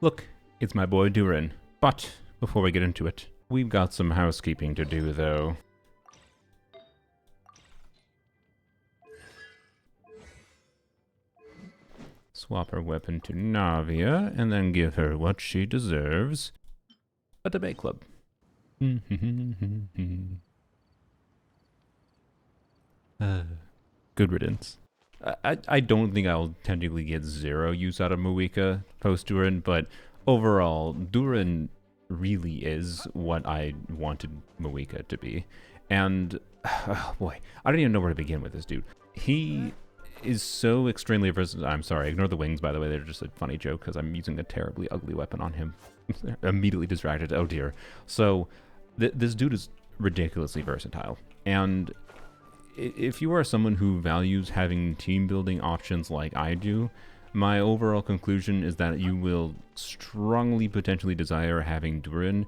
Look, it's my boy Durin. But before we get into it, we've got some housekeeping to do though. Swap her weapon to Navia, and then give her what she deserves. A debate club. Good riddance. I don't think I'll technically get zero use out of Mavuika post-Durin, but overall, Durin really is what I wanted Mavuika to be. And, oh boy, I don't even know where to begin with this dude. He is so extremely versatile. I'm sorry, ignore the wings, by the way. They're just a funny joke because I'm using a terribly ugly weapon on him. Immediately distracted. Oh dear. So, this dude is ridiculously versatile. And if you are someone who values having team building options like I do, my overall conclusion is that you will strongly potentially desire having Durin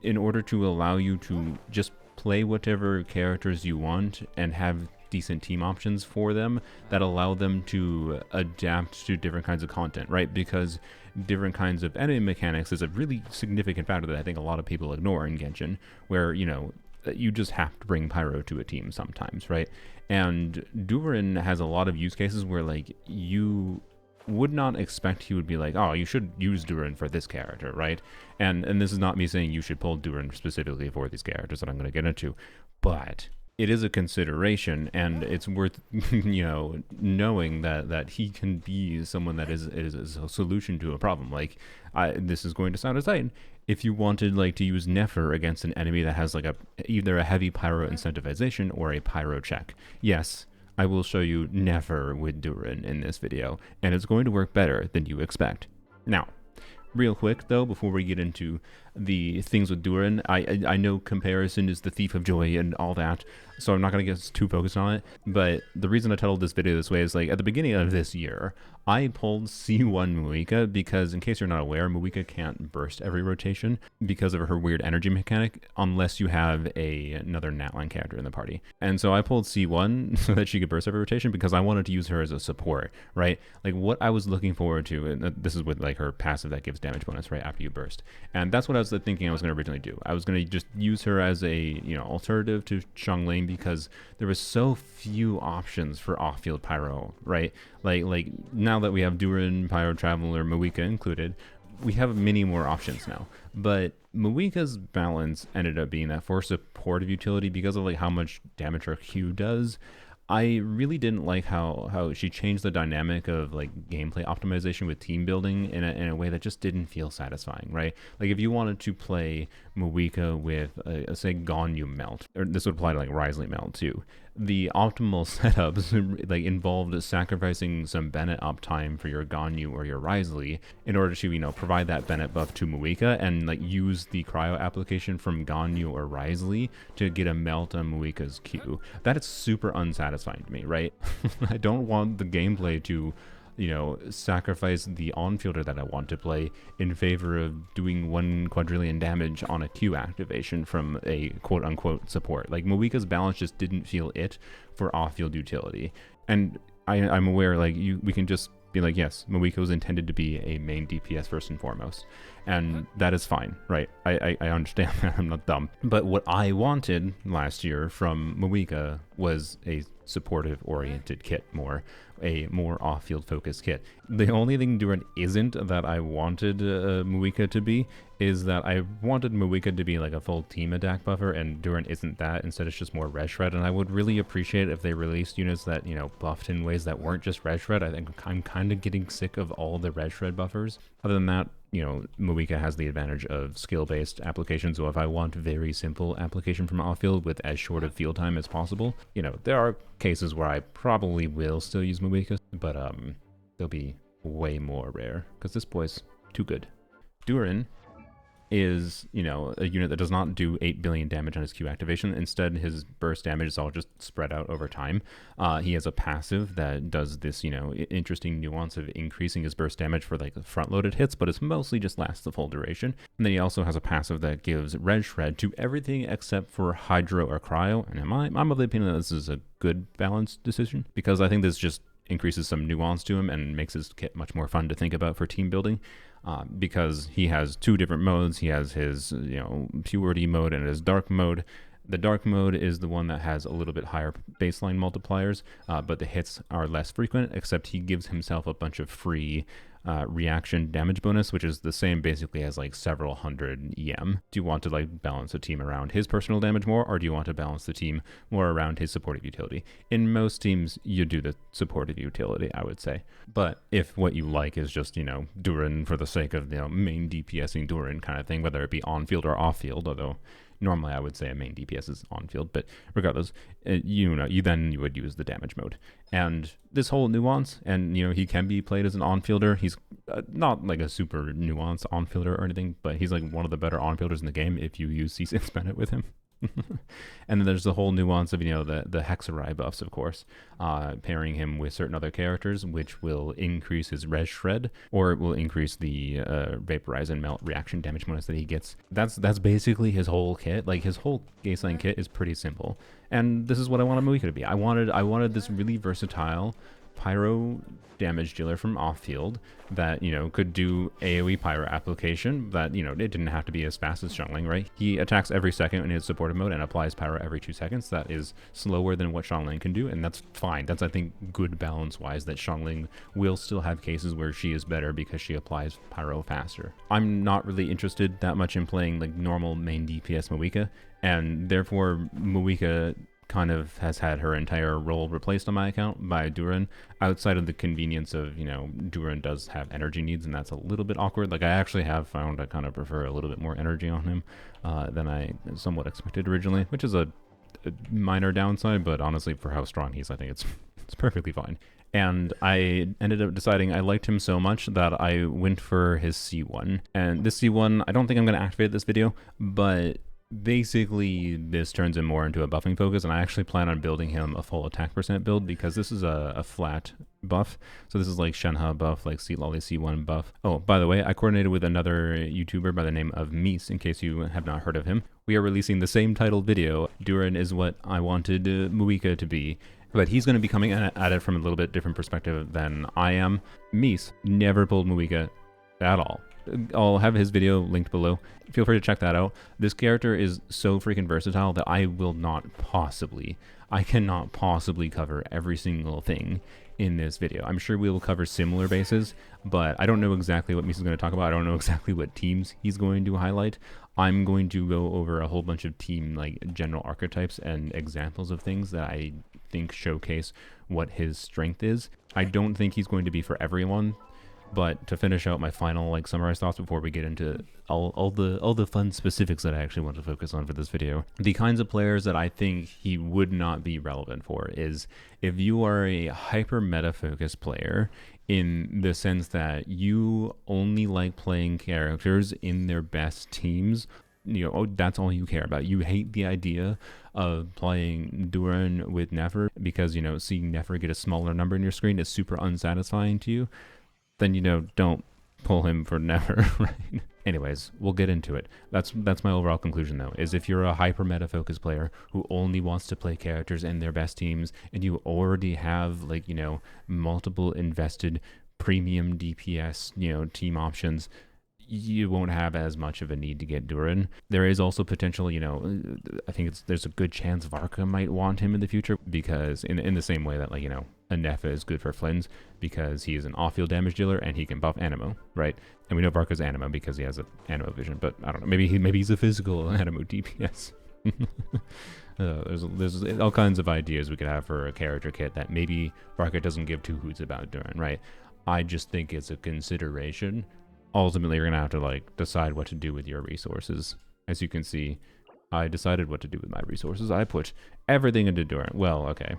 in order to allow you to just play whatever characters you want and have decent team options for them that allow them to adapt to different kinds of content, right? Because different kinds of enemy mechanics is a really significant factor that I think a lot of people ignore in Genshin, where, you know, you just have to bring Pyro to a team sometimes, right? And Durin has a lot of use cases where, like, you would not expect he would be like, oh, you should use Durin for this character, right? And this is not me saying you should pull Durin specifically for these characters that I'm going to get into, but it is a consideration, and it's worth, you know, knowing that he can be someone that is a solution to a problem. Like, this is going to sound aside. If you wanted, like, to use Nefer against an enemy that has, like, either a heavy pyro incentivization or a pyro check, yes, I will show you Nefer with Durin in this video, and it's going to work better than you expect. Now, real quick, though, before we get into the things with Durin, I know comparison is the thief of joy and all that, so I'm not going to get too focused on it, but the reason I titled this video this way is, like, at the beginning of this year, I pulled C1 Mavuika because, in case you're not aware, Mavuika can't burst every rotation because of her weird energy mechanic unless you have another Natlan character in the party. And so I pulled C1 so that she could burst every rotation because I wanted to use her as a support, right? Like, what I was looking forward to, and this is with, like, her passive that gives damage bonus right after you burst. And that's what I was thinking I was going to originally do. I was going to just use her as a, you know, alternative to Xilonen because there was so few options for off-field pyro, right? Like now that we have Durin, Pyro Traveler, Mavuika included, we have many more options now. But Mavuika's balance ended up being that for supportive utility, because of, like, how much damage her Q does, I really didn't like how she changed the dynamic of, like, gameplay optimization with team building in a way that just didn't feel satisfying, right? Like, if you wanted to play Mavuika with, say, Ganyu melt, or this would apply to, like, Risley melt too, the optimal setups like involved sacrificing some Bennett uptime for your Ganyu or your Risley in order to, you know, provide that Bennett buff to Mavuika and, like, use the cryo application from Ganyu or Risley to get a melt on Mavuika's Q. That is super unsatisfying to me, right? I don't want the gameplay to, you know, sacrifice the on-fielder that I want to play in favor of doing 1 quadrillion damage on a Q activation from a quote-unquote support. Like, Mavuika's balance just didn't feel it for off-field utility. And I'm aware, like, we can just be like, yes, Mavuika was intended to be a main DPS first and foremost. And that is fine, right? I understand that. I'm not dumb. But what I wanted last year from Mavuika was a supportive-oriented kit, a more off-field focused kit. The only thing Durin isn't that I wanted Mavuika to be is that I wanted Mavuika to be, like, a full team attack buffer, and Durin isn't that. Instead, it's just more red shred, and I would really appreciate if they released units that, you know, buffed in ways that weren't just red shred. I think I'm kind of getting sick of all the red shred buffers. Other than that, you know, Mavuika has the advantage of skill-based application, so if I want very simple application from off-field with as short of field time as possible, you know, there are cases where I probably will still use Mavuika, but they'll be way more rare, because this boy's too good. Durin is, you know, a unit that does not do 8 billion damage on his Q activation. Instead, his burst damage is all just spread out over time. He has a passive that does this, you know, interesting nuance of increasing his burst damage for, like, front-loaded hits, but it's mostly just lasts the full duration. And then he also has a passive that gives red shred to everything except for hydro or cryo. And I'm of the opinion that this is a good balanced decision, because I think this just increases some nuance to him and makes his kit much more fun to think about for team building. because he has two different modes. He has his, purity mode and his dark mode. The dark mode is the one that has a little bit higher baseline multipliers, but the hits are less frequent, except he gives himself a bunch of free reaction damage bonus, which is the same basically as like several hundred EM. Do you want to like balance the team around his personal damage more, or do you want to balance the team more around his supportive utility? In most teams, you do the supportive utility, I would say. But if what you like is just, Durin for the sake of, main DPSing Durin kind of thing, whether it be on field or off field, although normally I would say a main DPS is on field, but regardless, you would use the damage mode. And this whole nuance, and he can be played as an on-fielder. He's not like a super nuanced on-fielder or anything, but he's like one of the better on-fielders in the game if you use C6 Bennett with him. And then there's the whole nuance of the Hexarai buffs, of course, pairing him with certain other characters, which will increase his res shred, or it will increase the vaporize and melt reaction damage bonus that he gets. That's basically his whole kit. Like his whole baseline kit is pretty simple, and this is what I wanted Mavuika to be. I wanted this really versatile pyro damage dealer from off field that could do AoE pyro application, that it didn't have to be as fast as Xilonen, right? He attacks every second in his supportive mode and applies pyro every 2 seconds. That is slower than what Xilonen can do, and that's fine. That's, I think, good balance wise, that Xilonen will still have cases where she is better because she applies pyro faster. I'm not really interested that much in playing like normal main DPS Mavuika, and therefore Mavuika kind of has had her entire role replaced on my account by Durin, outside of the convenience of, Durin does have energy needs, and that's a little bit awkward. Like, I actually have found I kind of prefer a little bit more energy on him than I somewhat expected originally, which is a minor downside, but honestly, for how strong he is, I think it's perfectly fine. And I ended up deciding I liked him so much that I went for his C1. And this C1, I don't think I'm going to activate this video, but basically this turns him more into a buffing focus, and I actually plan on building him a full attack percent build, because this is a flat buff. So this is like Shenhe buff, like Lolly C1 buff. Oh, by the way, I coordinated with another YouTuber by the name of Meese, in case you have not heard of him. We are releasing the same titled video. Durin is what I wanted Mavuika to be, but he's going to be coming at it from a little bit different perspective than I am. Meese never pulled Mavuika at all. I'll have his video linked below. Feel free to check that out. This character is so freaking versatile that I cannot possibly cover every single thing in this video. I'm sure we will cover similar bases, but I don't know exactly what Meese is going to talk about. I don't know exactly what teams he's going to highlight. I'm going to go over a whole bunch of team general archetypes and examples of things that I think showcase what his strength is. I don't think he's going to be for everyone. But to finish out my final summarized thoughts before we get into all the fun specifics that I actually want to focus on for this video, the kinds of players that I think he would not be relevant for is if you are a hyper meta focused player, in the sense that you only like playing characters in their best teams. That's all you care about. You hate the idea of playing Durin with Nefer because seeing Nefer get a smaller number in your screen is super unsatisfying to you. Then don't pull him for Nefer, right? Anyways, we'll get into it. That's my overall conclusion though, is if you're a hyper meta focused player who only wants to play characters in their best teams, and you already have multiple invested premium DPS team options, you won't have as much of a need to get Durin. There is also potential, I think there's a good chance Varka might want him in the future, because in the same way that a Nefer is good for Flynn's because he is an off-field damage dealer and he can buff Anemo, right? And we know Varka's Anemo because he has an Anemo vision, but I don't know, maybe he's a physical Anemo DPS. There's all kinds of ideas we could have for a character kit that maybe Varka doesn't give two hoots about Durin, right? I just think it's a consideration. Ultimately, you're gonna have to decide what to do with your resources. As you can see, I decided what to do with my resources. I put everything into Durin. Well, okay,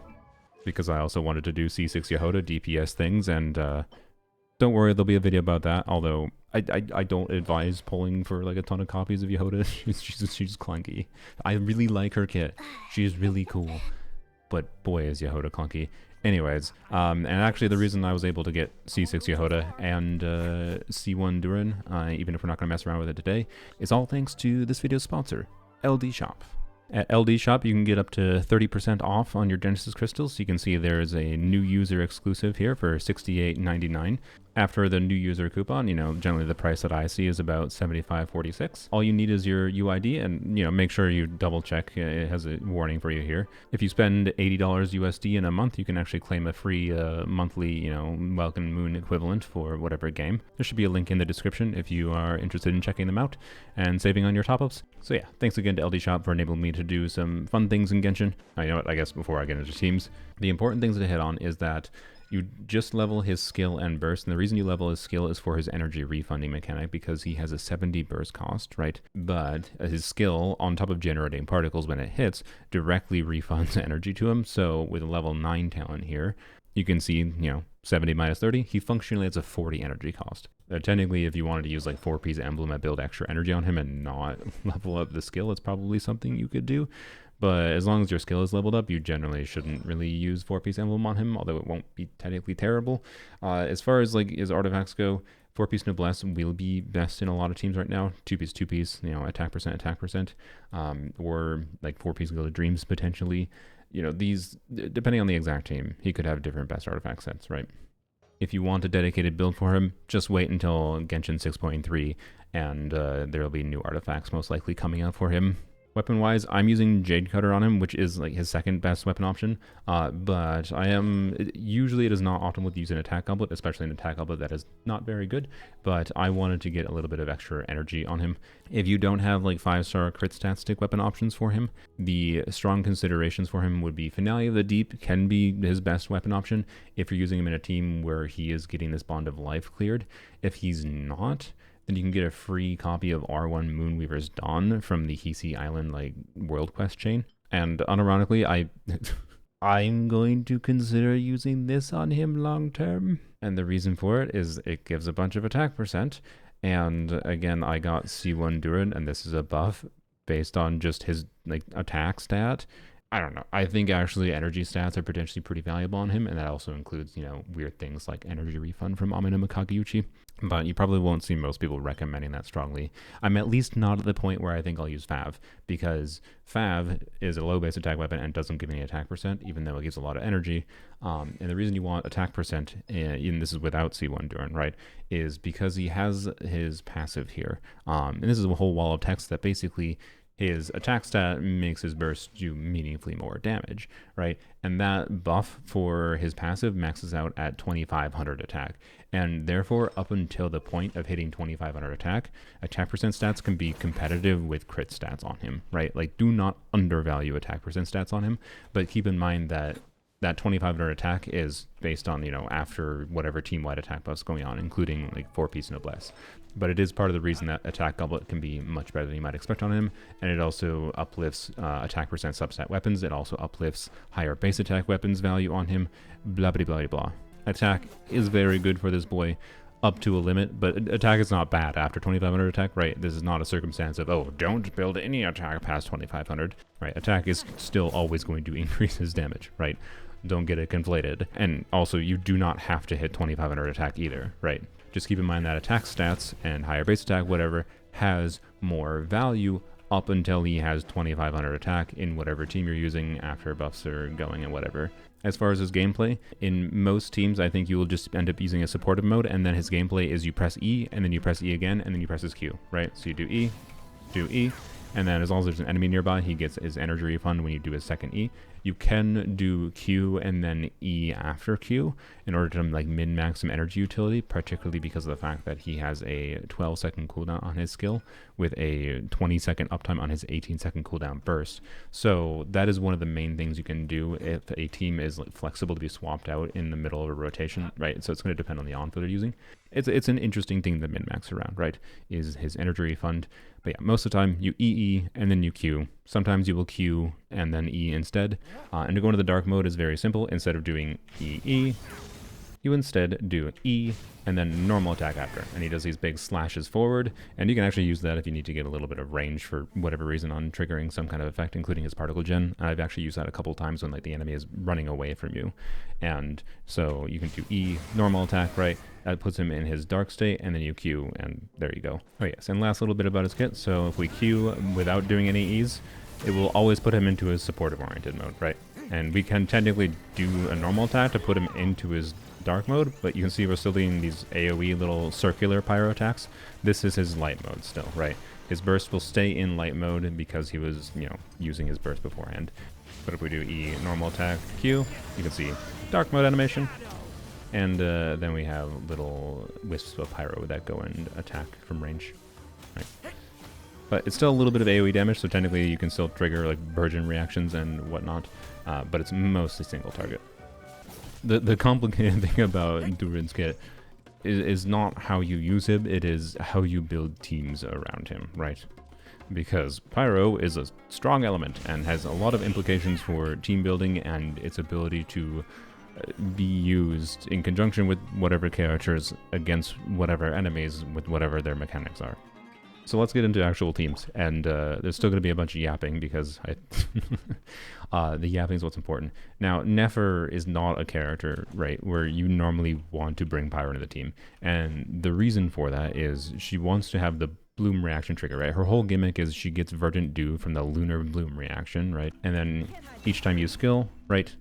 because I also wanted to do C6 Yehoda DPS things, and don't worry, there'll be a video about that. Although I don't advise pulling for a ton of copies of Yehoda. she's clunky. I really like her kit. She's really cool, but boy is Yehoda clunky. Anyways, and actually the reason I was able to get C6 Yehoda and C1 Durin, even if we're not going to mess around with it today, is all thanks to this video's sponsor, LDShop. At LDShop, you can get up to 30% off on your Genesis crystals. You can see there is a new user exclusive here for $68.99. After the new user coupon, generally the price that I see is about $75.46. All you need is your UID, and make sure you double check. It has a warning for you here. If you spend $80 USD in a month, you can actually claim a free monthly, Welcome Moon equivalent for whatever game. There should be a link in the description if you are interested in checking them out and saving on your top-ups. So yeah, thanks again to LDShop for enabling me to do some fun things in Genshin. I guess before I get into teams, the important things to hit on is that you just level his skill and burst, and the reason you level his skill is for his energy refunding mechanic, because he has a 70 burst cost, right? But his skill, on top of generating particles when it hits, directly refunds energy to him. So with a level 9 talent here, you can see, 70 minus 30, he functionally has a 40 energy cost. Technically, if you wanted to use like 4P's emblem and build extra energy on him and not level up the skill, it's probably something you could do. But as long as your skill is leveled up, you generally shouldn't really use 4-piece emblem on him, although it won't be technically terrible. As far as like his artifacts go, 4-piece noblesse will be best in a lot of teams right now. 2-piece, attack percent, or like 4-piece Gilded Dreams potentially. These, depending on the exact team, he could have different best artifact sets, right? If you want a dedicated build for him, just wait until Genshin 6.3, and there will be new artifacts most likely coming out for him. Weapon-wise, I'm using Jade Cutter on him, which is like his second best weapon option, but usually it is not optimal to use an attack goblet, especially an attack goblet that is not very good, but I wanted to get a little bit of extra energy on him. If you don't have like 5-star crit stat stick weapon options for him, the strong considerations for him would be Finale of the Deep can be his best weapon option if you're using him in a team where he is getting this Bond of Life cleared. If he's not, then you can get a free copy of R1 Moonweaver's Dawn from the Hisi Island world quest chain. And unironically, I'm going to consider using this on him long term. And the reason for it is it gives a bunch of attack percent. And again, I got C1 Durin, and this is a buff based on just his attack stat. I don't know. I think actually energy stats are potentially pretty valuable on him, and that also includes, weird things like energy refund from Anemo Kageuchi. But you probably won't see most people recommending that strongly. I'm at least not at the point where I think I'll use Fav, because Fav is a low base attack weapon and doesn't give any attack percent, even though it gives a lot of energy. And the reason you want attack percent, and this is without C1 Durin, right, is because he has his passive here. And this is a whole wall of text that basically his attack stat makes his burst do meaningfully more damage, right? And that buff for his passive maxes out at 2500 attack. And therefore, up until the point of hitting 2500 attack percent stats can be competitive with crit stats on him, right? Do not undervalue attack percent stats on him, but keep in mind that 2500 attack is based on, after whatever team-wide attack buffs going on, including 4-piece noblesse. But it is part of the reason that attack goblet can be much better than you might expect on him, and it also uplifts attack percent substat weapons. It also uplifts higher base attack weapons value on him, blah blah blah blah. Attack is very good for this boy up to a limit, but attack is not bad after 2500 attack, right? This is not a circumstance of, oh, don't build any attack past 2500, right? Attack is still always going to increase his damage, right? Don't get it conflated. And also, you do not have to hit 2500 attack either, right? Just keep in mind that attack stats and higher base attack, whatever, has more value up until he has 2500 attack in whatever team you're using after buffs are going and whatever. As far as his gameplay, in most teams, I think you will just end up using a supportive mode, and then his gameplay is you press E, and then you press E again, and then you press his Q, right? So you do E, and then as long as there's an enemy nearby, he gets his energy refund when you do his second E. You can do Q and then E after Q in order to min-max some energy utility, particularly because of the fact that he has a 12-second cooldown on his skill with a 20-second uptime on his 18-second cooldown burst. So that is one of the main things you can do if a team is flexible to be swapped out in the middle of a rotation, right? So it's going to depend on the onfield they're using. It's an interesting thing to min-max around, right? Is his energy refund. But yeah, most of the time you EE and then you Q. Sometimes you will Q and then E instead. And to go into the dark mode is very simple. Instead of doing EE, you instead do E and then normal attack after. And he does these big slashes forward, and you can actually use that if you need to get a little bit of range for whatever reason on triggering some kind of effect, including his particle gen. I've actually used that a couple times when the enemy is running away from you. And so you can do E, normal attack, right? That puts him in his dark state, and then you Q, and there you go. Oh yes, and last little bit about his kit. So if we Q without doing any E's, it will always put him into his supportive-oriented mode, right? And we can technically do a normal attack to put him into his dark mode, but you can see we're still doing these AoE little circular pyro attacks. This is his light mode still, right? His burst will stay in light mode because he was, you know, using his burst beforehand. But if we do E normal attack Q, you can see dark mode animation. And then we have little wisps of pyro that go and attack from range. Right. But it's still a little bit of AoE damage, so technically you can still trigger like Burgeon reactions and whatnot, but it's mostly single target. The complicated thing about Durin's kit is not how you use him, it is how you build teams around him, right? Because Pyro is a strong element and has a lot of implications for team building and its ability to be used in conjunction with whatever characters against whatever enemies with whatever their mechanics are. So let's get into actual teams, and there's still going to be a bunch of yapping because the yapping is what's important. Now, Nefer is not a character, right, where you normally want to bring Pyro into the team, and the reason for that is she wants to have the bloom reaction trigger, right? Her whole gimmick is she gets Verdant Dew from the lunar bloom reaction, right? And then each time you skill, right,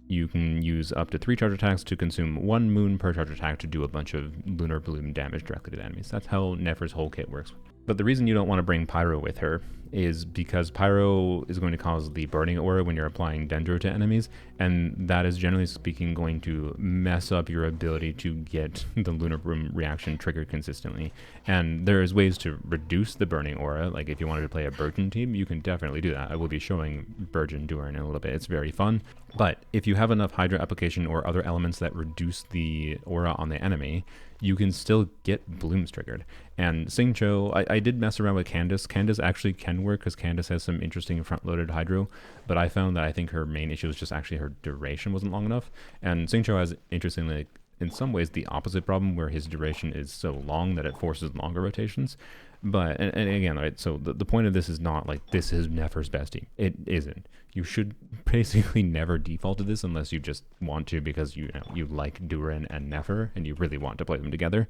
you can use up to 3 charge attacks to consume 1 moon per charge attack to do a bunch of lunar bloom damage directly to the enemies. That's how Nefer's whole kit works. But the reason you don't want to bring Pyro with her is because Pyro is going to cause the burning aura when you're applying Dendro to enemies, and that is generally speaking going to mess up your ability to get the Lunar Bloom reaction triggered consistently. And there's ways to reduce the burning aura, like if you wanted to play a Burgeon team, you can definitely do that. I will be showing Burgeon Durin in a little bit, it's very fun. But if you have enough Hydra application or other elements that reduce the aura on the enemy, you can still get blooms triggered. And Xingqiu, I did mess around with Candace. Candace actually can work because Candace has some interesting front-loaded hydro, but I found that I think her main issue was just actually her duration wasn't long enough. And Xingqiu has, interestingly, in some ways, the opposite problem where his duration is so long that it forces longer rotations. But, and again, right, so the point of this is not like this is Nefer's best team. It isn't. You should basically never default to this unless you just want to because you like Durin and Nefer and you really want to play them together.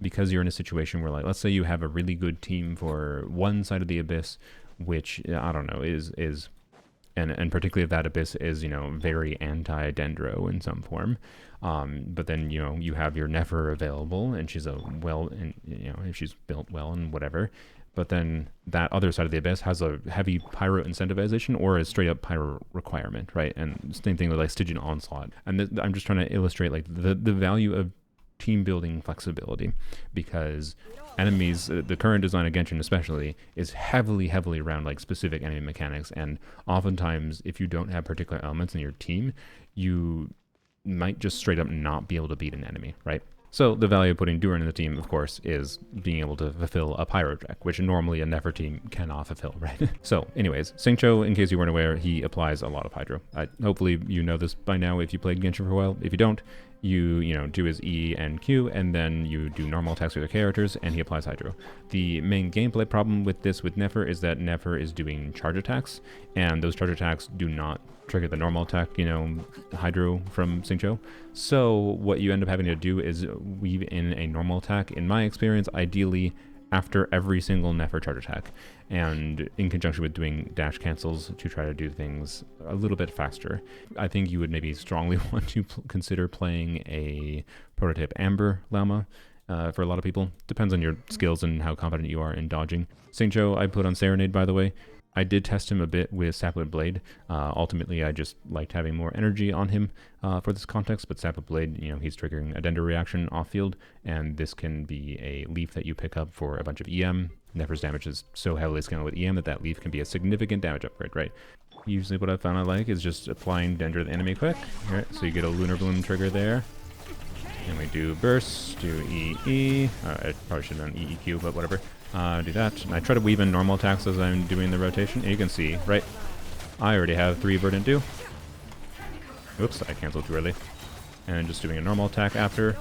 Because you're in a situation where, like, let's say you have a really good team for one side of the Abyss, which, I don't know, is and particularly if that Abyss is, very anti-Dendro in some form. But then, you have your Nefer available, and she's if she's built well and whatever. But then that other side of the Abyss has a heavy Pyro incentivization or a straight up Pyro requirement, right? And same thing with like Stygian Onslaught. And I'm just trying to illustrate like the value of team building flexibility, because enemies, the current design of Genshin especially, is heavily around like specific enemy mechanics, and oftentimes if you don't have particular elements in your team, you might just straight up not be able to beat an enemy, right? So the value of putting Durin in the team, of course, is being able to fulfill a Pyro deck, which normally a Nefer team cannot fulfill, right? So anyways, Xingqiu, in case you weren't aware, he applies a lot of Hydro. Hopefully you know this by now if you played Genshin for a while. If you don't, you do his E and Q, and then you do normal attacks with your characters, and he applies Hydro. The main gameplay problem with this with Nefer is that Nefer is doing charge attacks, and those charge attacks do not trigger the normal attack, Hydro from Xingqiu. So what you end up having to do is weave in a normal attack, in my experience, ideally after every single Nefer charge attack, and in conjunction with doing dash cancels to try to do things a little bit faster. I think you would maybe strongly want to consider playing a prototype Amber Llama for a lot of people. Depends on your skills and how confident you are in dodging. Xingqiu I put on Serenade, by the way. I did test him a bit with Sapwood Blade. Ultimately, I just liked having more energy on him for this context, but Sapwood Blade, he's triggering a Dendro reaction off-field, and this can be a leaf that you pick up for a bunch of EM. Nefer's damage is so heavily scaled with EM that leaf can be a significant damage upgrade, right? Usually what I found I like is just applying Dendro to the enemy quick. All right, so you get a Lunar Bloom trigger there. And we do Burst, do EE. I probably should have done EEQ, but whatever. Do that, and I try to weave in normal attacks as I'm doing the rotation, and you can see, right, I already have 3 Verdant Dew. Oops, I canceled too early. And just doing a normal attack after,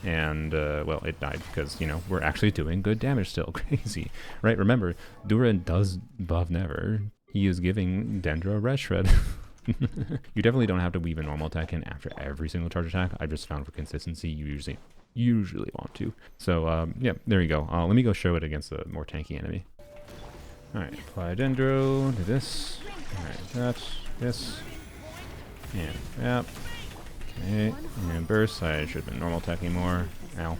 and, well, it died, because, we're actually doing good damage still. Crazy, right? Remember, Durin does buff Nefer. He is giving Dendro Red Shred. You definitely don't have to weave a normal attack in after every single charge attack. I just found for consistency, you usually want to. So, yeah, there you go. Let me go show it against a more tanky enemy. Alright, apply Dendro, do this. Alright, that, this, and that. Okay, and burst. I should have been normal attacking more. Ow.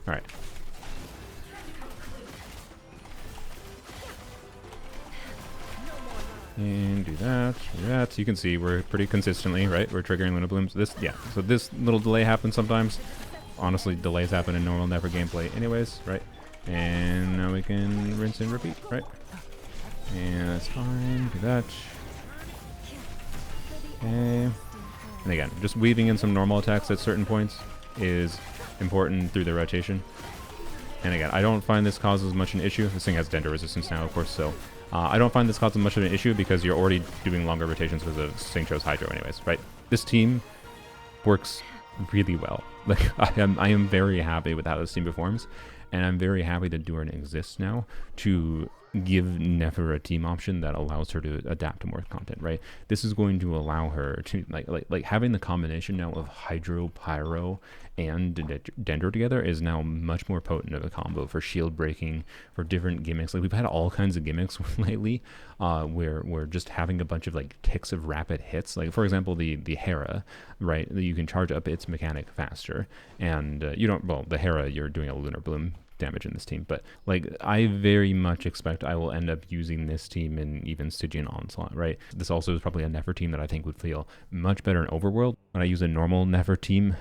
Alright. And do that, do that. So you can see we're pretty consistently, right? We're triggering Luna Blooms. This, yeah. So this little delay happens sometimes. Honestly, delays happen in normal Never gameplay anyways, right? And now we can rinse and repeat, right? And that's fine. Do that. Okay. And again, just weaving in some normal attacks at certain points is important through the rotation. And again, I don't find this causes much an issue. This thing has Dendro resistance now, of course, so I don't find this causing much of an issue because you're already doing longer rotations with the Xingqiu's Hydro anyways, right? This team works really well. Like, I am very happy with how this team performs, and I'm very happy that Durin exists now to give Nefer a team option that allows her to adapt to more content, right? This is going to allow her to like having the combination now of Hydro, Pyro, and Dendro together is now much more potent of a combo for shield breaking, for different gimmicks. Like, we've had all kinds of gimmicks lately, where we're just having a bunch of like ticks of rapid hits. Like, for example, the Hera, right? You can charge up its mechanic faster, and you don't. Well, the Hera, you're doing a Lunar Bloom damage in this team, but like, I very much expect I will end up using this team in even Stygian Onslaught, right? This also is probably a Nefer team that I think would feel much better in Overworld. When I use a normal Nefer team,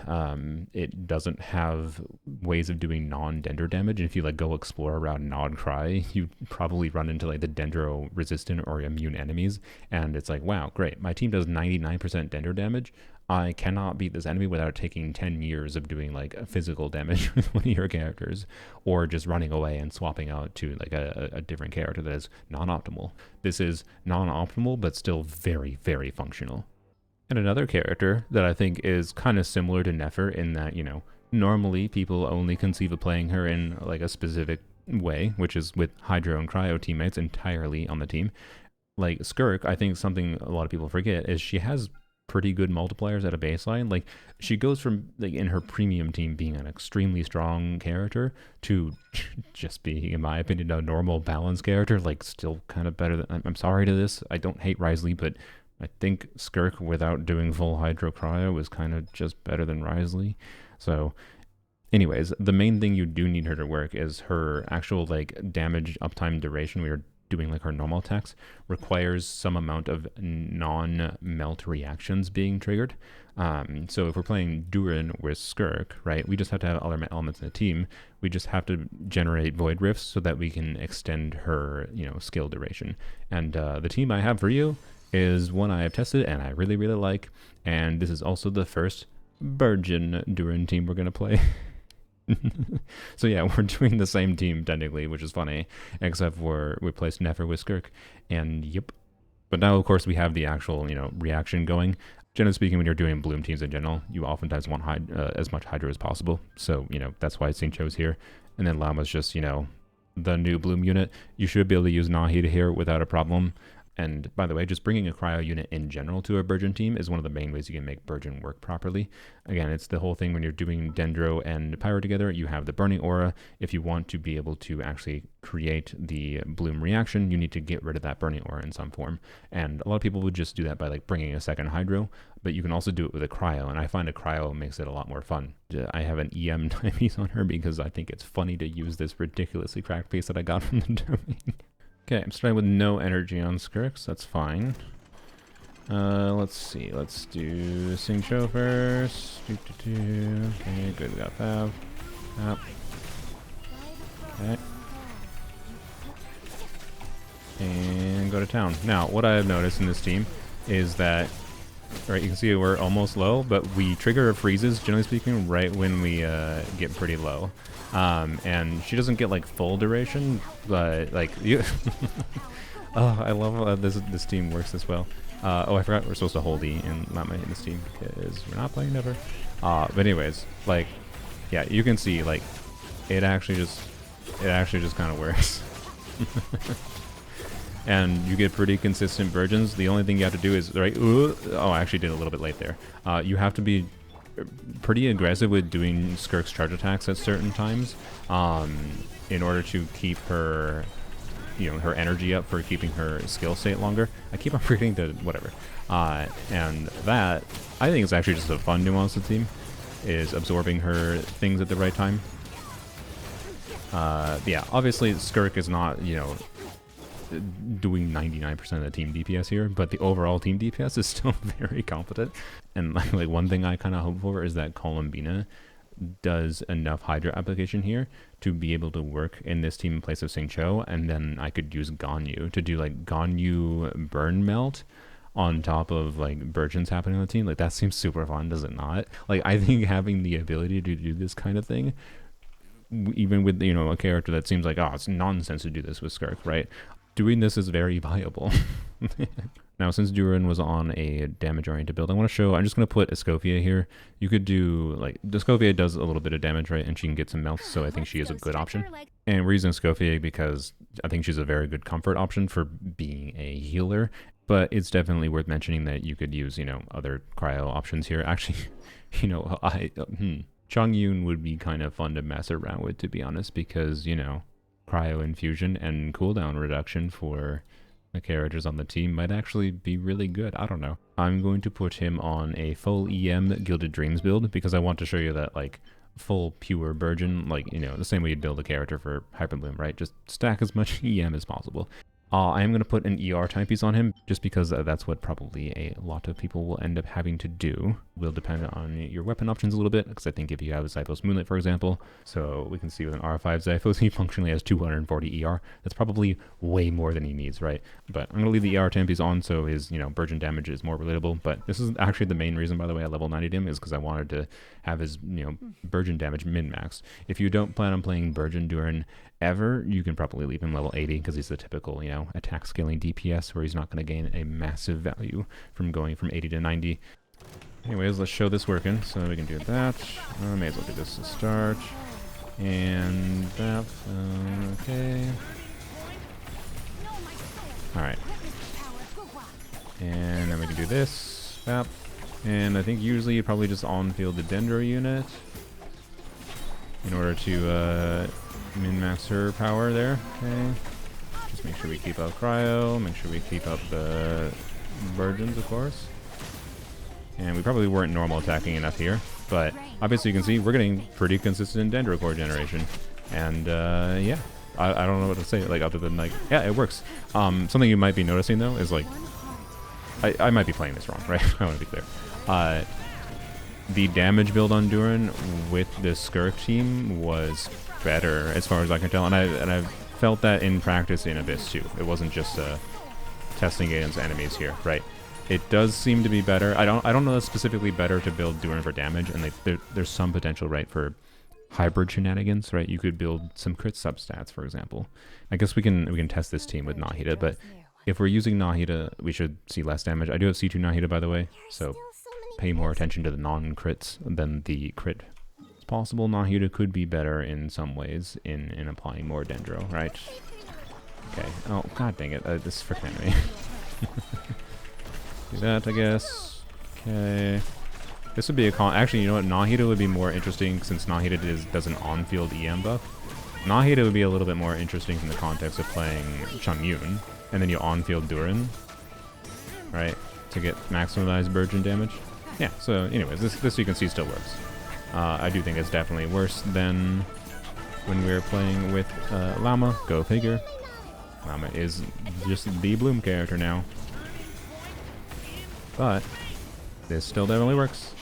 it doesn't have ways of doing non-Dendro damage, and if you like go explore around Nod Cry, you probably run into like the Dendro resistant or immune enemies, and it's like, wow, great, my team does 99% Dendro damage. I cannot beat this enemy without taking 10 years of doing like physical damage with one of your characters, or just running away and swapping out to like a different character that is non-optimal. This is non-optimal, but still very, very functional. And another character that I think is kind of similar to Nefer in that, you know, normally people only conceive of playing her in like a specific way, which is with Hydro and Cryo teammates entirely on the team. Like Skirk, I think something a lot of people forget is she has pretty good multipliers at a baseline. Like, she goes from like in her premium team being an extremely strong character to just being, in my opinion, a normal balanced character. Like, still kind of better than, I'm sorry to this, I don't hate Wriothesley, but I think Skirk without doing full Hydro Cryo was kind of just better than Wriothesley. So anyways, the main thing you do need her to work is her actual like damage uptime duration. We are doing like her normal attacks requires some amount of non-melt reactions being triggered. So if we're playing Durin with Skirk, right, we just have to have other elements in the team. We just have to generate void rifts so that we can extend her, you know, skill duration. And the team I have for you is one I have tested and I really, really like. And this is also the first Burgeon Durin team we're going to play. So yeah, we're doing the same team technically, which is funny, except we placed Nefer with Skirk, and yep. But now, of course, we have the actual, you know, reaction going. Generally speaking, when you're doing Bloom teams in general, you oftentimes want as much Hydro as possible. So, you know, that's why Xingqiu's here. And then Llama's just, you know, the new Bloom unit. You should be able to use Nahida here without a problem. And by the way, just bringing a cryo unit in general to a Burgeon team is one of the main ways you can make Burgeon work properly. Again, it's the whole thing when you're doing Dendro and Pyro together, you have the burning aura. If you want to be able to actually create the Bloom reaction, you need to get rid of that burning aura in some form. And a lot of people would just do that by like bringing a second Hydro, but you can also do it with a cryo, and I find a cryo makes it a lot more fun. I have an EM timepiece on her because I think it's funny to use this ridiculously cracked piece that I got from the domain. Okay, I'm starting with no energy on Skirk, so that's fine. Let's see, let's do Xingqiu first. Okay, good, we got Fab. Yep. Okay. And go to town. Now, what I have noticed in this team is that, right, you can see we're almost low, but we trigger freezes, generally speaking, right when we get pretty low. And she doesn't get like full duration, but like you oh, I love how this team works this well. Oh, I forgot we're supposed to hold E and not in this team because we're not playing Never. But anyways, like, yeah, you can see like it actually just kind of works. And you get pretty consistent Burgeons. The only thing you have to do is, right, oh, I actually did a little bit late there. You have to be pretty aggressive with doing Skirk's charge attacks at certain times in order to keep her her energy up for keeping her skill state longer. I keep on forgetting to whatever. And that, I think, is actually just a fun nuance of the team, is absorbing her things at the right time. Yeah, obviously Skirk is not, doing 99% of the team DPS here, but the overall team DPS is still very competent. And like one thing I kind of hope for is that Columbina does enough Hydra application here to be able to work in this team in place of Xingqiu, and then I could use Ganyu to do like Ganyu burn melt on top of like Burgeons happening on the team. Like that seems super fun, does it not? Like I think having the ability to do this kind of thing, even with a character that seems like, oh, it's nonsense to do this with Skirk, right? Doing this is very viable. Now, since Durin was on a damage-oriented build, I want to show, I'm just going to put Escofia here. You could do, like, Escofia does a little bit of damage, right? And she can get some melts, so I think she is a good option. And we're using Escofia because I think she's a very good comfort option for being a healer. But it's definitely worth mentioning that you could use, other cryo options here. Actually, Chongyun would be kind of fun to mess around with, to be honest, because, cryo infusion and cooldown reduction for the characters on the team might actually be really good. I don't know. I'm going to put him on a full EM Gilded Dreams build because I want to show you that, like, full pure Burgeon, like, the same way you build a character for Hyperbloom, right? Just stack as much EM as possible. I am going to put an ER timepiece on him just because that's what probably a lot of people will end up having to do. Will depend on your weapon options a little bit, because I think if you have a Zyphos Moonlit, for example, so we can see with an R5 Zyphos, he functionally has 240 ER. That's probably way more than he needs, right? But I'm going to leave the ER timepiece on so his, Burgeon damage is more relatable. But this is actually the main reason, by the way, I level 90'd him, is because I wanted to have his, Burgeon damage min-maxed. If you don't plan on playing Burgeon Durin ever, you can probably leave him level 80 because he's the typical, attack scaling DPS where he's not going to gain a massive value from going from 80 to 90. Anyways, let's show this working. So we can do that. May as well do this to start. And that. Okay. Alright. And then we can do this. That. And I think usually you probably just on-field the Dendro unit in order to min-max her power there. Okay. Just make sure we keep up Cryo, make sure we keep up the Burgeons, of course. And we probably weren't normal attacking enough here, but obviously you can see we're getting pretty consistent Dendro core generation. And yeah, I don't know what to say, like, other than, like, yeah, it works. Something you might be noticing, though, is, like, I might be playing this wrong, right? I want to be clear. The damage build on Durin with the Skirk team was better, as far as I can tell, and I felt that in practice in Abyss too. It wasn't just testing against enemies here, right? It does seem to be better. I don't know that's specifically better to build Durin for damage, and there's some potential, right, for hybrid shenanigans, right? You could build some crit substats, for example. I guess we can test this team with Nahida, but if we're using Nahida, we should see less damage. I do have C2 Nahida, by the way, so pay more attention to the non-crits than the crit. It's possible Nahida could be better in some ways in applying more Dendro, right? Okay. Oh, god dang it. This freaking enemy. Do that, I guess. Okay. This would be a actually, you know what? Nahida would be more interesting since Nahida does an on-field EM buff. Nahida would be a little bit more interesting in the context of playing Chongyun, and then you on-field Durin, right? To get maximized Burgeon damage. Yeah, so anyways, this you can see still works. I do think it's definitely worse than when we were playing with Llama. Go figure. Llama is just the Bloom character now. But this still definitely works.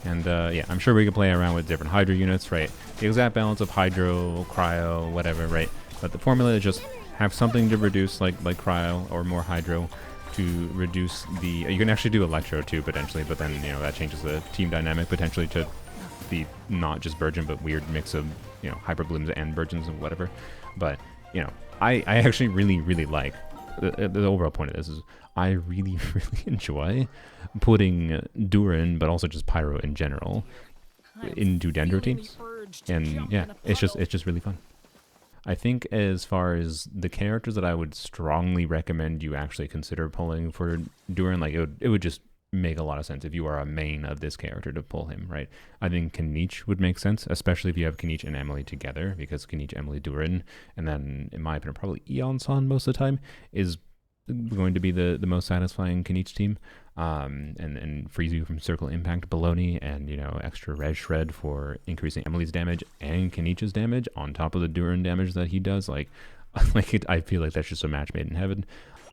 And yeah, I'm sure we could play around with different Hydro units, right? The exact balance of Hydro, Cryo, whatever, right? But the formula is just have something to reduce like Cryo or more Hydro to reduce the... You can actually do Electro too, potentially, but then, you know, that changes the team dynamic potentially to be not just Burgeon, but weird mix of, you know, Hyper Blooms and Burgeons and whatever. But, you know, I actually really like... The overall point of this is I really enjoy putting Durin, but also just Pyro in general, into Dendro teams. And yeah, it's just really fun. I think as far as the characters that I would strongly recommend you actually consider pulling for Durin, like it would just make a lot of sense if you are a main of this character to pull him, right? I think Kanich would make sense, especially if you have Kanich and Emily together, because Kanich, Emily, Durin, and then, in my opinion, probably Eon-san most of the time, is going to be the most satisfying Kanich team. And frees you from circle impact baloney and, you know, extra res shred for increasing Emily's damage and Kanich's damage on top of the Durin damage that he does. Like I feel like that's just a match made in heaven.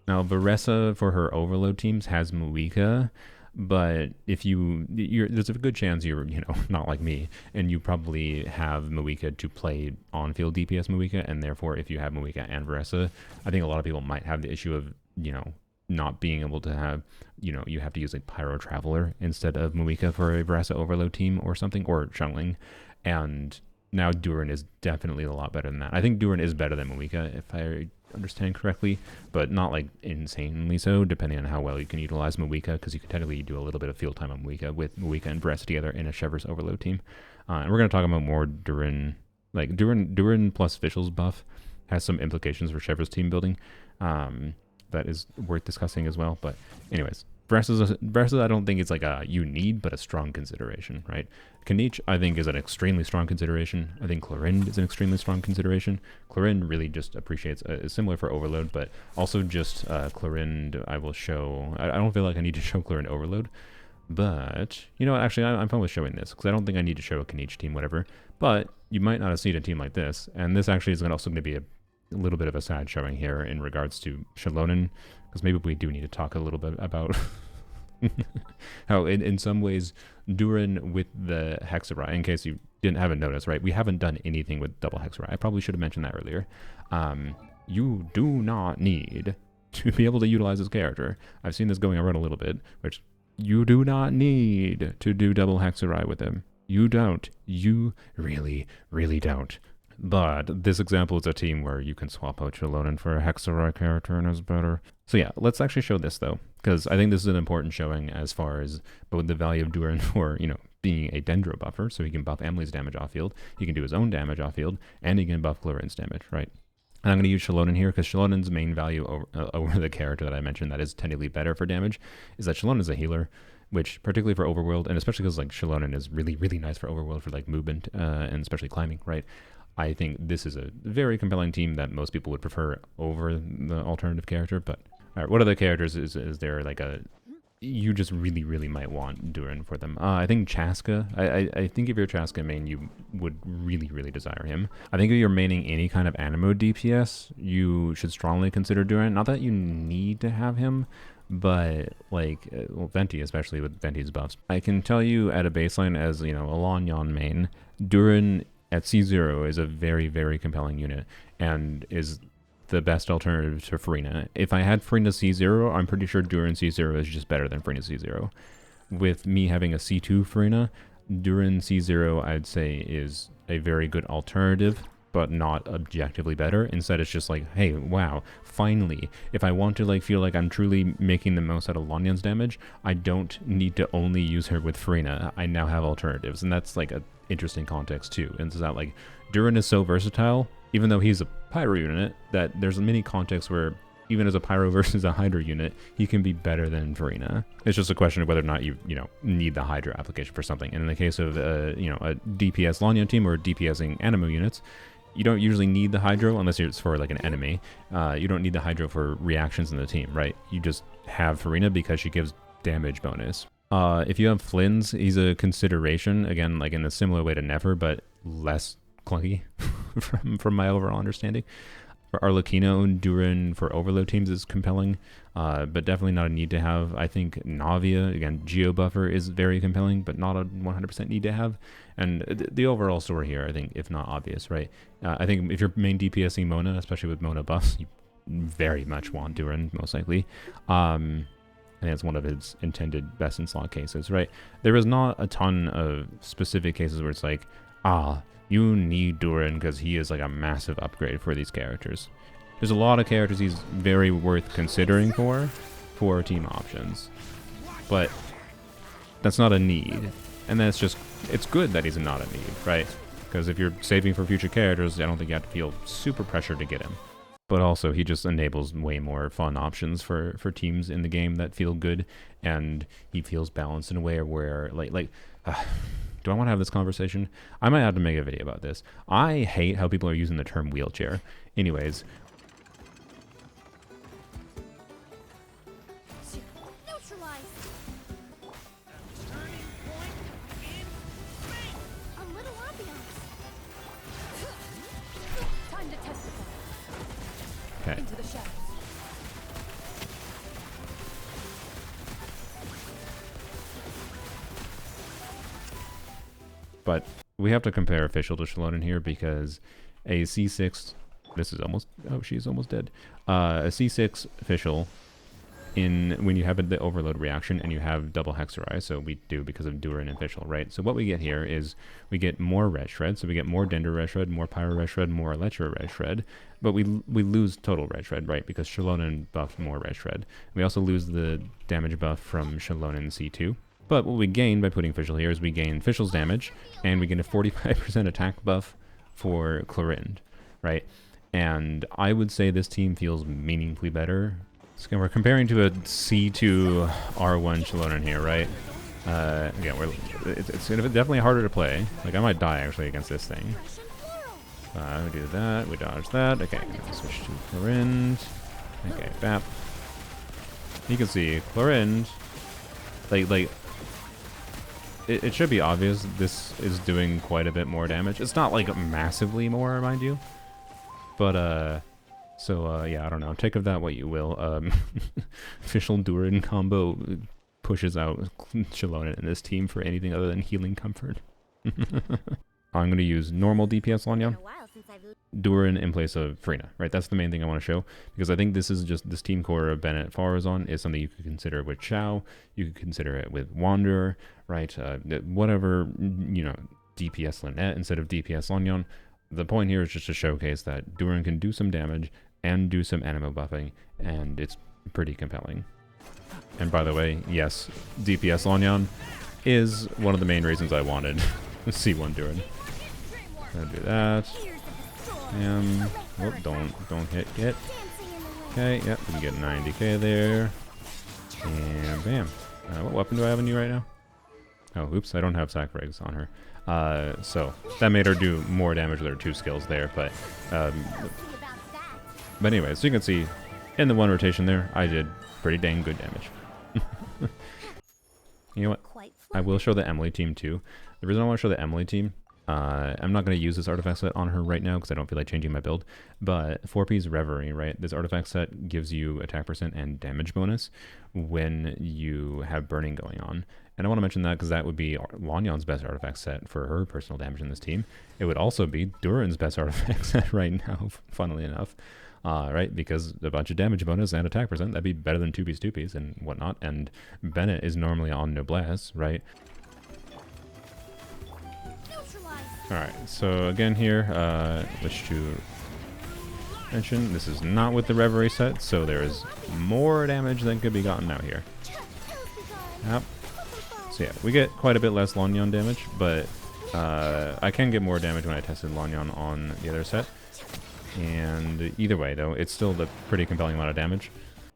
Now, Varessa for her overload teams has Mavuika, but if there's a good chance you're, you know, not like me, and you probably have Mavuika to play on-field DPS Mavuika, and therefore if you have Mavuika and Varessa, I think a lot of people might have the issue of, you know, not being able to have, you know, you have to use like Pyro Traveler instead of Mavuika for a Varessa overload team or something, or Xilonen. And now Durin is definitely a lot better than that. I think Durin is better than Mavuika, if I understand correctly, but not like insanely so, depending on how well you can utilize Mavuika, because you can technically do a little bit of field time on Mavuika with Mavuika and Varessa together in a Shevers overload team. And we're going to talk about more Durin, like Durin plus Fischl's buff has some implications for Shevers team building. That is worth discussing as well. But anyways, Varessa I don't think it's like a you need, but a strong consideration, right? Kanich, I think, is an extremely strong consideration. I think Clorinde is an extremely strong consideration. Clorinde really just appreciates, similar for Overload, but also just Clorinde I will show. I don't feel like I need to show Clorinde Overload, but, you know what, actually, I'm fine with showing this, because I don't think I need to show a Kanich team, whatever. But you might not have seen a team like this, and this actually is also going to be a little bit of a sad showing here in regards to Xilonen, because maybe we do need to talk a little bit about how in some ways Durin with the Hexarite, in case you haven't noticed, right, we haven't done anything with double Hexarite. I probably should have mentioned that earlier. You do not need to be able to utilize this character. I've seen this going around a little bit, which you do not need to do double Hexarite with him. You don't. You really, really don't. But this example is a team where you can swap out Xilonen for a Hexarite character and it's better. So yeah, let's actually show this though, because I think this is an important showing as far as both the value of Durin for, you know, being a Dendro buffer, so he can buff Emily's damage off field, he can do his own damage off field, and he can buff Clorinde's damage, right? And I'm going to use Xilonen here because Xilonen's main value over the character that I mentioned that is technically better for damage is that Xilonen is a healer, which particularly for Overworld, and especially because like Xilonen is really, really nice for Overworld for like movement and especially climbing, right? I think this is a very compelling team that most people would prefer over the alternative character. But all right, what other characters is there like you just really, really might want Durin for them? I think Chaska. I think if you're Chaska main, you would really, really desire him. I think if you're maining any kind of Anemo DPS, you should strongly consider Durin. Not that you need to have him, but like, well, Venti, especially with Venti's buffs. I can tell you at a baseline as, you know, a Lanyan main, Durin at C0 is a very, very compelling unit and is the best alternative to Farina. If I had Farina C0, I'm pretty sure Durin C0 is just better than Farina C0. With me having a C2 Farina, Durin C0 I'd say is a very good alternative, but not objectively better. Instead, it's just like, hey, wow, finally, if I want to like feel like I'm truly making the most out of Lanyan's damage, I don't need to only use her with Farina. I now have alternatives, and that's like a interesting context too. And it's that like Durin is so versatile, even though he's a Pyro unit, that there's many contexts where even as a Pyro versus a Hydra unit, he can be better than Farina. It's just a question of whether or not you need the Hydra application for something. And in the case of a DPS Lanyan team or DPSing Anemo units, you don't usually need the Hydro unless it's for like an enemy. You don't need the Hydro for reactions in the team, right? You just have Farina because she gives damage bonus. If you have Flynn's, he's a consideration, again, like in a similar way to Nefer, but less clunky from my overall understanding. For Arlecchino, Durin for overload teams is compelling, but definitely not a need to have. I think Navia, again, Geo buffer is very compelling, but not a 100% need to have. And the overall story here, I think, if not obvious, right? I think if you're main DPSing Mona, especially with Mona buffs, you very much want Durin, most likely. I think it's one of its intended best in slot cases, right? There is not a ton of specific cases where it's like, you need Durin because he is like a massive upgrade for these characters. There's a lot of characters he's very worth considering for team options, but that's not a need. And then it's good that he's not a need, right? Because if you're saving for future characters, I don't think you have to feel super pressured to get him. but also he just enables way more fun options for teams in the game that feel good, and he feels balanced in a way where do I want to have this conversation? I might have to make a video about this. I hate how people are using the term wheelchair. Anyways. Okay. But we have to compare official to Xilonen here because a C6, this is almost, oh, she's almost dead. A C6 official, when you have the overload reaction and you have double hexerai, so we do because of Durin official, right? So what we get here is we get more red shred, so we get more Dender red shred, more pyro red shred, more Electro red shred, but we lose total red shred, right? Because Xilonen buffed more red shred. We also lose the damage buff from Xilonen C2. But what we gain by putting official here is we gain official's damage, and we get a 45% attack buff for Clorinde, right? And I would say this team feels meaningfully better. So we're comparing to a C2 R1 Xilonen here, right? Again, it's definitely harder to play. Like, I might die actually against this thing. We do that, we dodge that. Okay, we switch to Clorinde. Okay, bap. You can see Clorinde, it should be obvious this is doing quite a bit more damage. It's not like massively more, mind you. But yeah, I don't know. Take of that what you will. Official Durin combo pushes out Xilonen in this team for anything other than healing comfort. I'm going to use normal DPS Lanyan. Durin in place of Frina, right? That's the main thing I want to show, because I think this is just, this team core of Bennett Farazan is something you could consider with Xiao, you could consider it with Wanderer, right? Whatever, you know, DPS Lynette instead of DPS Lanyan. The point here is just to showcase that Durin can do some damage and do some Anemo buffing, and it's pretty compelling. And by the way, yes, DPS Lanyan is one of the main reasons I wanted C1 Durin. I'll do that. Oh, don't hit yet. Okay, yep, we can get 90k there. And bam. What weapon do I have on you right now? Oh, oops, I don't have sack rigs on her. So that made her do more damage with her 2 skills there, but anyway, so you can see in the 1 rotation there, I did pretty dang good damage. You know what? I will show the Emily team too. The reason I want to show the Emily team, I'm not going to use this artifact set on her right now because I don't feel like changing my build, but 4P's Reverie, right? This artifact set gives you attack percent and damage bonus when you have burning going on. And I want to mention that because that would be Lanyan's best artifact set for her personal damage in this team. It would also be Durin's best artifact set right now, funnily enough. Right, because a bunch of damage bonus and attack percent, that'd be better than 2P's and whatnot. And Bennett is normally on Noblesse, right? Alright, so again here, wish to mention, this is not with the Reverie set, so there is more damage than could be gotten out here. Yep. So yeah, we get quite a bit less Lanyan damage, but I can get more damage when I tested Lanyan on the other set. And either way, though, it's still a pretty compelling amount of damage.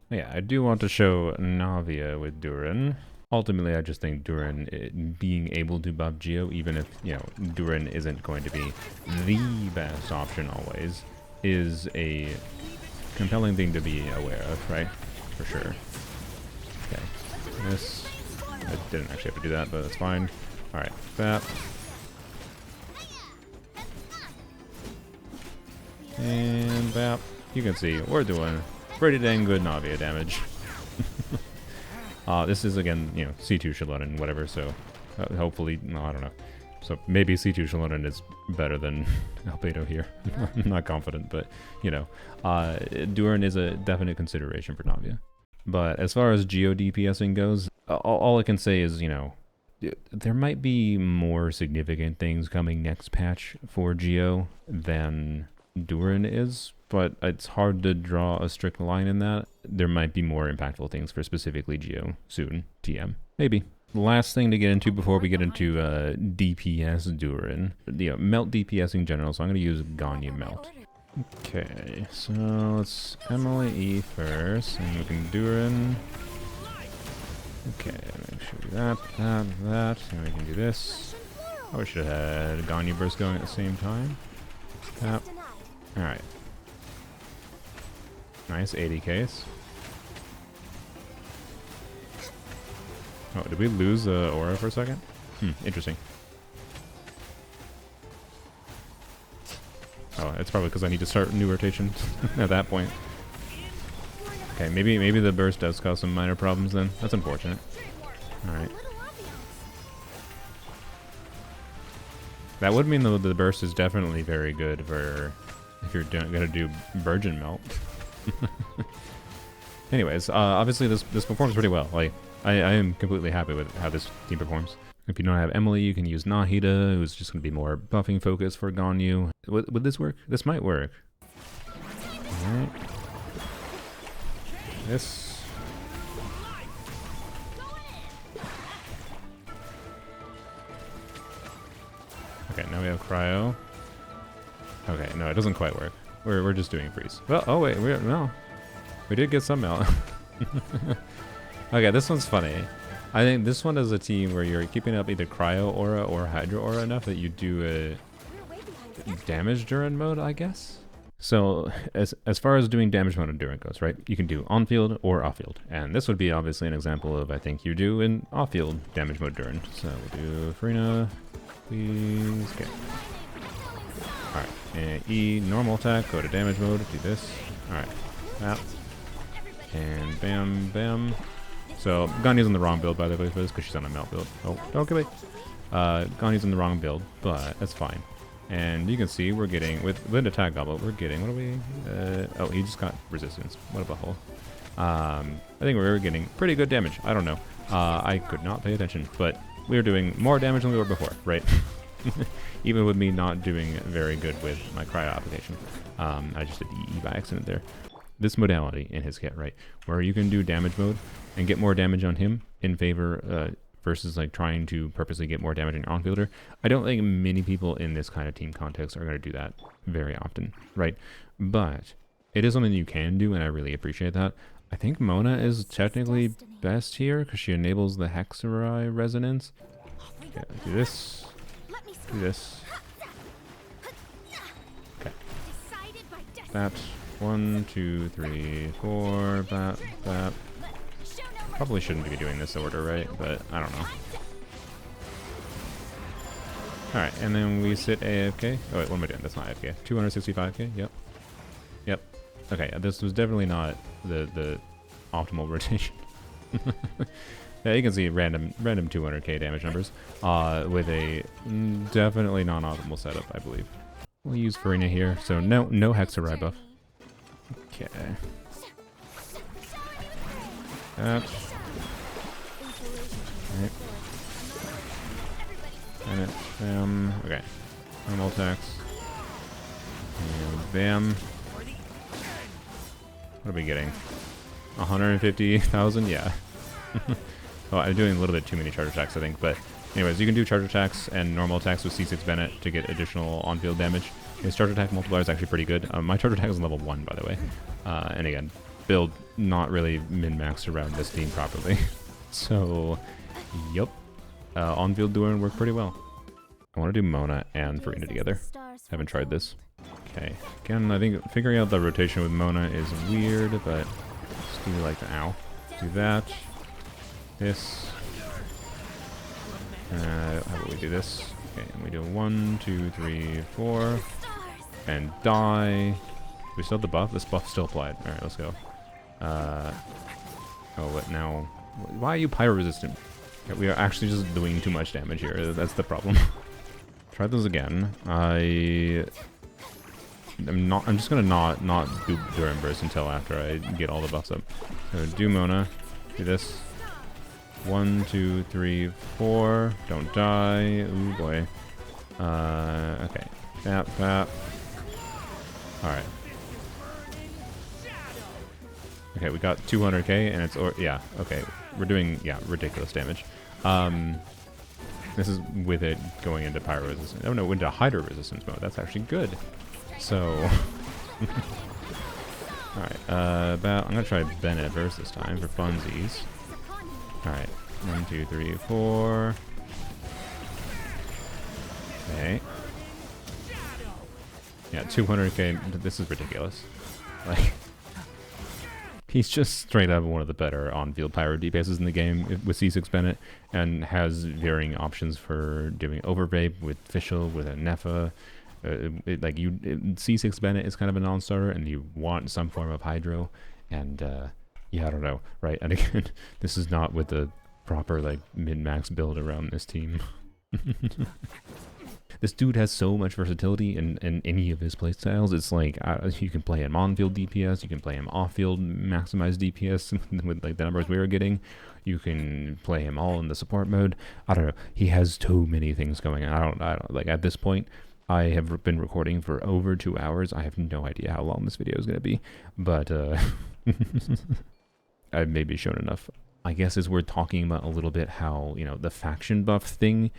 Yeah, I do want to show Navia with Durin. Ultimately, I just think Durin being able to buff Geo, even if, you know, Durin isn't going to be the best option always, is a compelling thing to be aware of, right? For sure. Okay. This, I didn't actually have to do that, but that's fine. Alright, that. And bap. You can see we're doing pretty dang good Navia damage. This is again, you know, C2 Xilonen, whatever, so hopefully, no, I don't know. So maybe C2 Xilonen is better than Albedo here. I'm not confident, but, you know, Durin is a definite consideration for Navia. But as far as Geo DPSing goes, all I can say is, you know, there might be more significant things coming next patch for Geo than Durin is, but it's hard to draw a strict line in that. There might be more impactful things for specifically Geo soon, TM. Maybe. Last thing to get into before we get into DPS Durin. You know, melt DPS in general, so I'm going to use Ganyu melt. Okay, so let's Emily E first, and we can Durin. Okay, make sure we do that, and we can do this. Oh, we should have had Ganyu burst going at the same time. Yep. Alright. Nice, 80 case. Oh, did we lose aura for a second? Interesting. Oh, it's probably because I need to start new rotation at that point. Okay, maybe the burst does cause some minor problems then. That's unfortunate. Alright. That would mean though the burst is definitely very good for if you're gonna do Burgeon melt. Anyways, obviously this performs pretty well. Like I am completely happy with how this team performs. If you don't have Emily, you can use Nahida, who's just going to be more buffing focused for Ganyu. Would this work? This might work. Alright. This. Okay, now we have Cryo. Okay, no, it doesn't quite work. We're just doing freeze. Well, oh wait, no. We did get some out. Okay, this one's funny. I think this one is a team where you're keeping up either Cryo Aura or Hydro Aura enough that you do a damage Durin mode, I guess? So, as far as doing damage mode in Durin goes, right? You can do on-field or off-field. And this would be obviously an example of, I think, you do in off-field damage mode Durin. So, we'll do Farina, please, okay. Alright, and E, normal attack, go to damage mode, do this. Alright, that. And bam, bam. So, Ganyu's in the wrong build, by the way, for this, because she's on a melt build. Oh, don't get me. Ganyu's in the wrong build, but that's fine. And you can see we're getting, with an attack goblet, we're getting, what are we? Oh, he just got resistance. What a butthole. I think we're getting pretty good damage. I don't know. I could not pay attention, but we were doing more damage than we were before, right? Even with me not doing very good with my cryo application. I just did EE by accident there. This modality in his kit, right, where you can do damage mode and get more damage on him in favor versus like trying to purposely get more damage on your on-fielder. I don't think many people in this kind of team context are going to do that very often, right? But it is something you can do, and I really appreciate that. I think Mona is technically best here because she enables the Hexerai resonance. Okay, do this. Do this. Okay. That. 1, 2, 3, 4, that. Probably shouldn't be doing this order, right? But I don't know. Alright, and then we sit AFK. Oh wait, what am I doing? That's not AFK. 265k? Yep. Okay, this was definitely not the optimal rotation. Yeah, you can see random 200k damage numbers with a definitely non-optimal setup, I believe. We'll use Farina here, so no Hexerai buff. Okay. That. Right. And it. Bam. Okay. Normal attacks. And bam. What are we getting? 150,000? Yeah. Oh, I'm doing a little bit too many charge attacks, I think. But anyways, you can do charge attacks and normal attacks with C6 Bennett to get additional on-field damage. His charge attack multiplier is actually pretty good. My charge attack is level 1, by the way. And again, build not really min-maxed around this team properly. So, yep. On-field Durin worked pretty well. I want to do Mona and Farina together. Haven't tried this. Okay. Again, I think figuring out the rotation with Mona is weird, but let's do like the ow. Do that. This. How about we do this? Okay, and we do 1, 2, 3, 4. And die. Do we still have the buff? This buff's still applied. Alright, let's go. Oh, what now? Why are you pyro resistant? Yeah, we are actually just doing too much damage here. That's the problem. Try those again. I'm just gonna not do Durin Burst until after I get all the buffs up. So do Mona. Do this. 1, 2, 3, 4. Don't die. Ooh boy. Okay. That. Alright. Okay, we got 200k and it's, yeah, okay. We're doing, yeah, ridiculous damage. This is with it going into pyro resistance. Oh no, into hydro resistance mode. That's actually good. So, Alright, I'm gonna try Bennett verse this time for funsies. Alright, 1, 2, 3, 4. Okay. Yeah, 200k. This is ridiculous. Like, he's just straight up one of the better on-field pyro DPSs in the game with C6 Bennett, and has varying options for doing overvape with Fischl, with a Nefer. C6 Bennett is kind of a non-starter, and you want some form of hydro, and yeah, I don't know, right? And again, this is not with the proper like min-max build around this team. This dude has so much versatility in any of his playstyles. It's like you can play him on-field DPS, you can play him off-field maximized DPS with like the numbers we were getting. You can play him all in the support mode. I don't know. He has too many things going on. I don't like at this point. I have been recording for over 2 hours. I have no idea how long this video is going to be, but I've maybe shown enough. I guess it's worth talking about a little bit how, you know, the faction buff thing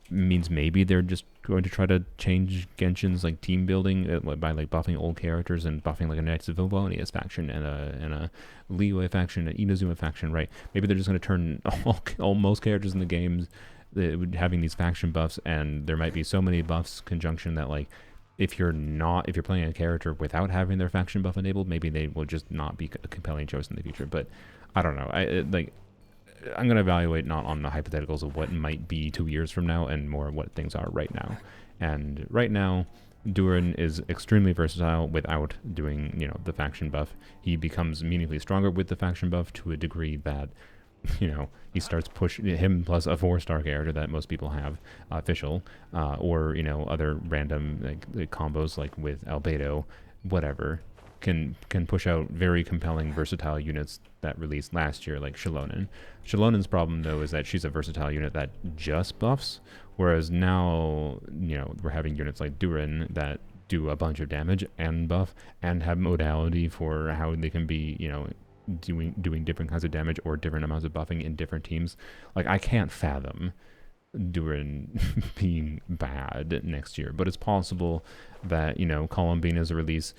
means maybe they're just going to try to change Genshin's like team building by like buffing old characters and buffing like a Knights of Livonia's faction and a Liyue faction, an Inazuma faction, right? Maybe they're just going to turn most characters in the games having these faction buffs, and there might be so many buffs conjunction that like if you're playing a character without having their faction buff enabled, maybe they will just not be a compelling choice in the future. But I don't know. I'm going to evaluate not on the hypotheticals of what might be 2 years from now and more what things are right now. And right now, Durin is extremely versatile without doing, you know, the faction buff. He becomes meaningfully stronger with the faction buff to a degree that, you know, he starts pushing him plus a 4-star character that most people have, Fischl, or, you know, other random like combos like with Albedo, whatever. Can push out very compelling versatile units that released last year, like Xilonen. Xilonen's problem though is that she's a versatile unit that just buffs, whereas now, you know, we're having units like Durin that do a bunch of damage and buff and have modality for how they can be, you know, doing different kinds of damage or different amounts of buffing in different teams. Like, I can't fathom Durin being bad next year, but it's possible that, you know, Columbina's release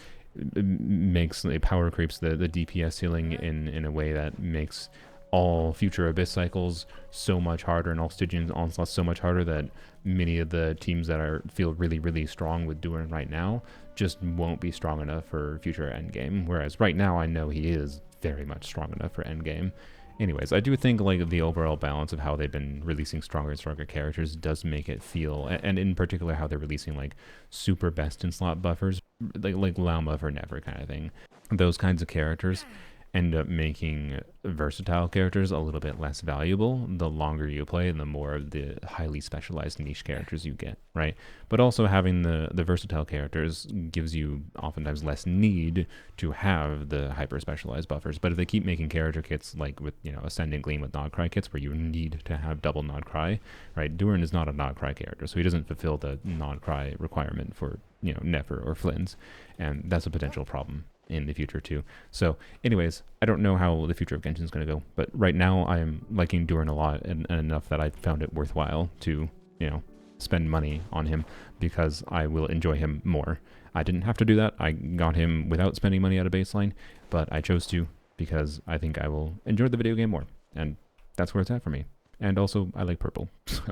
makes power creeps the DPS ceiling in a way that makes all future Abyss cycles so much harder and all Stygian onslaughts so much harder that many of the teams that feel really strong with Durin right now just won't be strong enough for future endgame. Whereas right now I know he is very much strong enough for endgame. Anyways, I do think like the overall balance of how they've been releasing stronger and stronger characters does make it feel, and in particular how they're releasing like super best in slot buffers, like Lama for Nefer kind of thing. Those kinds of characters end up making versatile characters a little bit less valuable the longer you play and the more of the highly specialized niche characters you get, right? But also having the versatile characters gives you oftentimes less need to have the hyper specialized buffers. But if they keep making character kits like with, you know, Ascendant Gleam with Nod Cry kits where you need to have double Nod Cry, right? Durin is not a Nod Cry character, so he doesn't fulfill the Nod Cry requirement for, you know, Nefer or Flynn's, and that's a potential problem in the future too. So anyways, I don't know how the future of Genshin is going to go, but right now I am liking Durin a lot and enough that I found it worthwhile to, you know, spend money on him because I will enjoy him more. I didn't have to do that. I got him without spending money at a baseline, but I chose to because I think I will enjoy the video game more, and that's where it's at for me. And also I like purple, so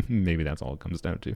maybe that's all it comes down to.